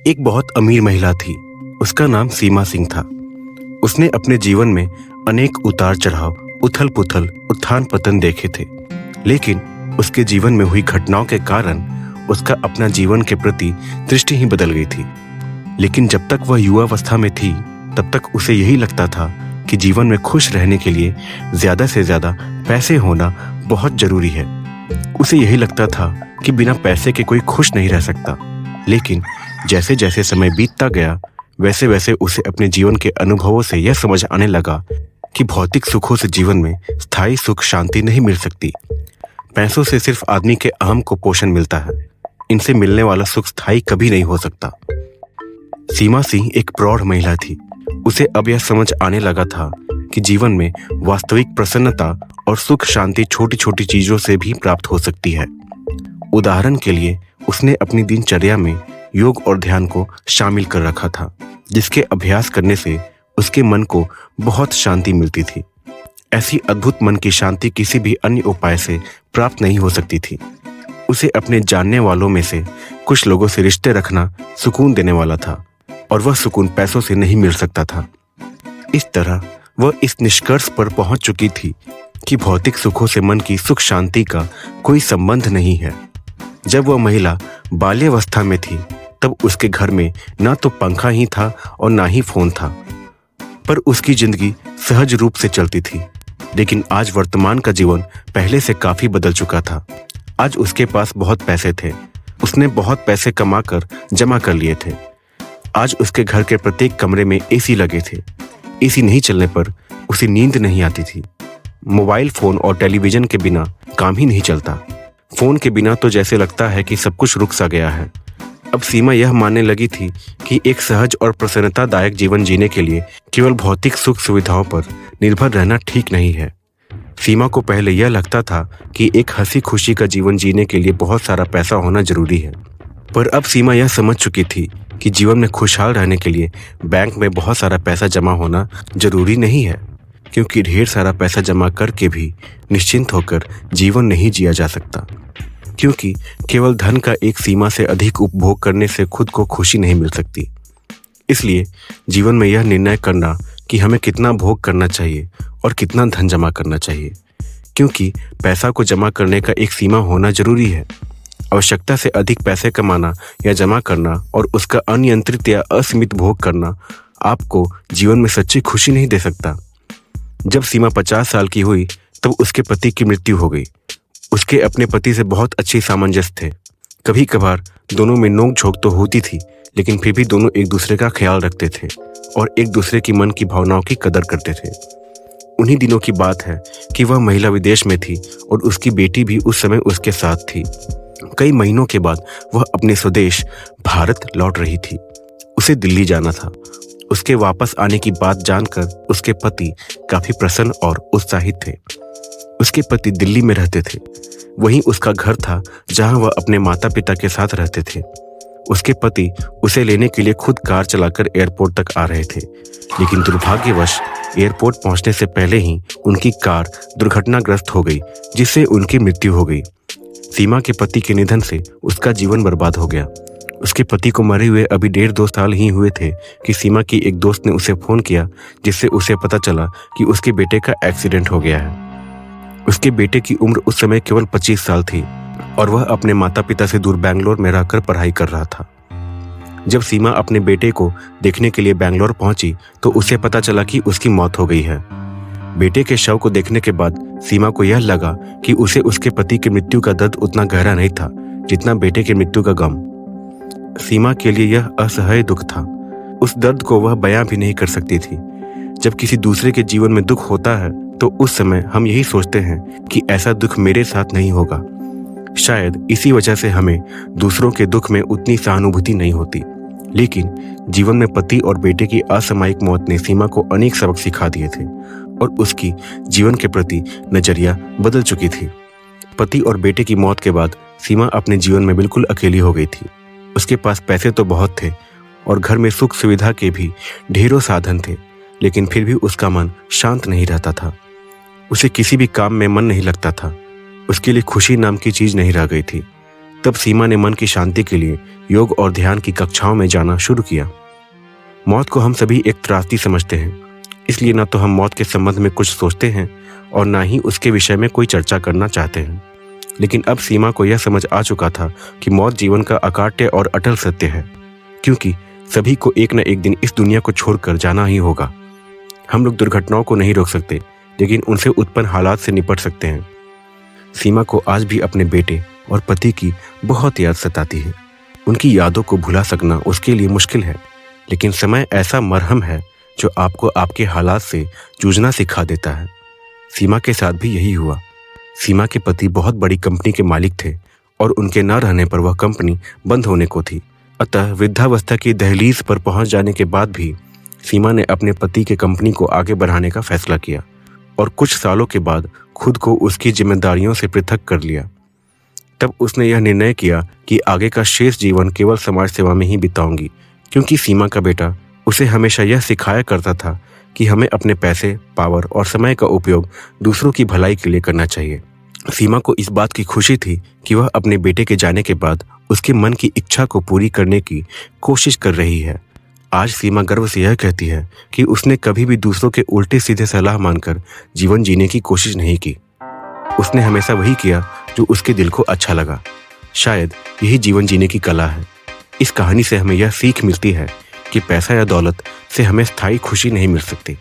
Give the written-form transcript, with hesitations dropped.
एक बहुत अमीर महिला थी। उसका नाम सीमा सिंह था। उसने अपने जीवन में अनेक उतार चढ़ाव, उथल पुथल, उत्थान पतन देखे थे, लेकिन उसके जीवन में हुई घटनाओं के कारण उसका अपना जीवन के प्रति दृष्टि ही बदल गई थी। लेकिन जब तक वह युवावस्था में थी तब तक उसे यही लगता था कि जीवन में खुश रहने के लिए ज्यादा से ज्यादा पैसे होना बहुत जरूरी है। उसे यही लगता था कि बिना पैसे के कोई खुश नहीं रह सकता। लेकिन जैसे जैसे समय बीतता गया वैसे वैसे उसे अपने जीवन के अनुभवों से यह समझ आने लगा कि भौतिक सुखों से जीवन में स्थायी सुख शांति नहीं मिल सकती। पैसों से सिर्फ आदमी के अहम को पोषण मिलता है। इनसे मिलने वाला सुख स्थायी कभी नहीं हो सकता। सीमा सिंह एक प्रौढ़ महिला थी। उसे अब यह समझ आने लगा था कि जीवन में वास्तविक प्रसन्नता और सुख शांति छोटी छोटी चीजों से भी प्राप्त हो सकती है। उदाहरण के लिए उसने अपनी दिनचर्या में योग और ध्यान को शामिल कर रखा था, जिसके अभ्यास करने से उसके मन को बहुत शांति मिलती थी। ऐसी अद्भुत मन की शांति किसी भी अन्य उपाय से प्राप्त नहीं हो सकती थी। उसे अपने जानने वालों में से कुछ लोगों से रिश्ते रखना सुकून देने वाला था, और वह सुकून पैसों से नहीं मिल सकता था। इस तरह वह इस निष्कर्ष पर पहुंच चुकी थी कि भौतिक सुखों से मन की सुख शांति का कोई संबंध नहीं है। जब वह महिला बाल्यावस्था में थी तब उसके घर में ना तो पंखा ही था और ना ही फोन था, पर उसकी जिंदगी सहज रूप से चलती थी। लेकिन आज वर्तमान का जीवन पहले से काफी बदल चुका था। आज उसके पास बहुत पैसे थे। उसने बहुत पैसे कमाकर जमा कर लिए थे। आज उसके घर के प्रत्येक कमरे में एसी लगे थे। एसी नहीं चलने पर उसे नींद नहीं आती थी। मोबाइल फोन और टेलीविजन के बिना काम ही नहीं चलता। फोन के बिना तो जैसे लगता है कि सब कुछ रुक सा गया है। अब सीमा यह मानने लगी थी कि एक सहज और प्रसन्नतादायक जीवन जीने के लिए केवल भौतिक सुख सुविधाओं पर निर्भर रहना ठीक नहीं है। सीमा को पहले यह लगता था कि एक हंसी खुशी का जीवन जीने के लिए बहुत सारा पैसा होना जरूरी है, पर अब सीमा यह समझ चुकी थी कि जीवन में खुशहाल रहने के लिए बैंक में बहुत सारा पैसा जमा होना जरूरी नहीं है, क्योंकि ढेर सारा पैसा जमा करके भी निश्चिंत होकर जीवन नहीं जिया जा सकता। क्योंकि केवल धन का एक सीमा से अधिक उपभोग करने से खुद को खुशी नहीं मिल सकती। इसलिए जीवन में यह निर्णय करना कि हमें कितना भोग करना चाहिए और कितना धन जमा करना चाहिए, क्योंकि पैसा को जमा करने का एक सीमा होना जरूरी है। आवश्यकता से अधिक पैसे कमाना या जमा करना और उसका अनियंत्रित या असीमित भोग करना आपको जीवन में सच्ची खुशी नहीं दे सकता। जब सीमा 50 साल की हुई तब उसके पति की मृत्यु हो गई। उसके अपने पति से बहुत अच्छी सामंजस्य थे। कभी कभार दोनों में नोक झोंक तो होती थी, लेकिन फिर भी दोनों एक दूसरे का ख्याल रखते थे और एक दूसरे की मन की भावनाओं की कदर करते थे। उन्हीं दिनों की बात है कि वह महिला विदेश में थी और उसकी बेटी भी उस समय उसके साथ थी। कई महीनों के बाद वह अपने स्वदेश भारत लौट रही थी। उसे दिल्ली जाना था। उसके वापस आने की बात जानकर उसके पति काफी प्रसन्न और उत्साहित थे। उसके पति दिल्ली में रहते थे। वहीं उसका घर था जहां वह अपने माता पिता के साथ रहते थे। उसके पति उसे लेने के लिए खुद कार चलाकर एयरपोर्ट तक आ रहे थे, लेकिन दुर्भाग्यवश एयरपोर्ट पहुंचने से पहले ही उनकी कार दुर्घटनाग्रस्त हो गई, जिससे उनकी मृत्यु हो गई। सीमा के पति के निधन से उसका जीवन बर्बाद हो गया। उसके पति को मरे हुए अभी 1.5-2 साल ही हुए थे कि सीमा की एक दोस्त ने उसे फोन किया, जिससे उसे पता चला कि उसके बेटे का एक्सीडेंट हो गया है। उसके बेटे की उम्र उस समय केवल 25 साल थी और वह अपने माता पिता से दूर बैंगलोर में रहकर पढ़ाई कर रहा था। जब सीमा अपने बेटे को देखने के लिए बैंगलोर पहुंची तो उसे पता चला कि उसकी मौत हो गई है। बेटे के शव को देखने के बाद सीमा को यह लगा कि उसे उसके पति की मृत्यु का दर्द उतना गहरा नहीं था जितना बेटे की मृत्यु का गम। सीमा के लिए यह असह्य दुख था। उस दर्द को वह बयां भी नहीं कर सकती थी। जब किसी दूसरे के जीवन में दुख होता है तो उस समय हम यही सोचते हैं कि ऐसा दुख मेरे साथ नहीं होगा। शायद इसी वजह से हमें दूसरों के दुख में उतनी सहानुभूति नहीं होती। लेकिन जीवन में पति और बेटे की असामयिक मौत ने सीमा को अनेक सबक सिखा दिए थे और उसकी जीवन के प्रति नजरिया बदल चुकी थी। पति और बेटे की मौत के बाद सीमा अपने जीवन में बिल्कुल अकेली हो गई थी। उसके पास पैसे तो बहुत थे और घर में सुख सुविधा के भी ढेरों साधन थे, लेकिन फिर भी उसका मन शांत नहीं रहता था। उसे किसी भी काम में मन नहीं लगता था। उसके लिए खुशी नाम की चीज नहीं रह गई थी। तब सीमा ने मन की शांति के लिए योग और ध्यान की कक्षाओं में जाना शुरू किया। मौत को हम सभी एक त्रासदी समझते हैं, इसलिए ना तो हम मौत के संबंध में कुछ सोचते हैं और ना ही उसके विषय में कोई चर्चा करना चाहते हैं। लेकिन अब सीमा को यह समझ आ चुका था कि मौत जीवन का अकाट्य और अटल सत्य है, क्योंकि सभी को एक न एक दिन इस दुनिया को छोड़कर जाना ही होगा। हम लोग दुर्घटनाओं को नहीं रोक सकते, लेकिन उनसे उत्पन्न हालात से निपट सकते हैं। सीमा को आज भी अपने बेटे और पति की बहुत याद सताती है। उनकी यादों को भुला सकना उसके लिए मुश्किल है, लेकिन समय ऐसा मरहम है जो आपको आपके हालात से जूझना सिखा देता है। सीमा के साथ भी यही हुआ। सीमा के पति बहुत बड़ी कंपनी के मालिक थे और उनके न रहने पर वह कंपनी बंद होने को थी। अतः वृद्धावस्था की दहलीज पर पहुंच जाने के बाद भी सीमा ने अपने पति के कंपनी को आगे बढ़ाने का फैसला किया और कुछ सालों के बाद खुद को उसकी जिम्मेदारियों से पृथक कर लिया। तब उसने यह निर्णय किया कि आगे का शेष जीवन केवल समाज सेवा में ही बिताऊंगी, क्योंकि सीमा का बेटा उसे हमेशा यह सिखाया करता था कि हमें अपने पैसे, पावर और समय का उपयोग दूसरों की भलाई के लिए करना चाहिए। सीमा को इस बात की खुशी थी कि वह अपने बेटे के जाने के बाद उसके मन की इच्छा को पूरी करने की कोशिश कर रही है। आज सीमा गर्व से यह कहती है कि उसने कभी भी दूसरों के उल्टे सीधे सलाह मानकर जीवन जीने की कोशिश नहीं की। उसने हमेशा वही किया जो उसके दिल को अच्छा लगा। शायद यही जीवन जीने की कला है। इस कहानी से हमें यह सीख मिलती है कि पैसा या दौलत से हमें स्थायी खुशी नहीं मिल सकती।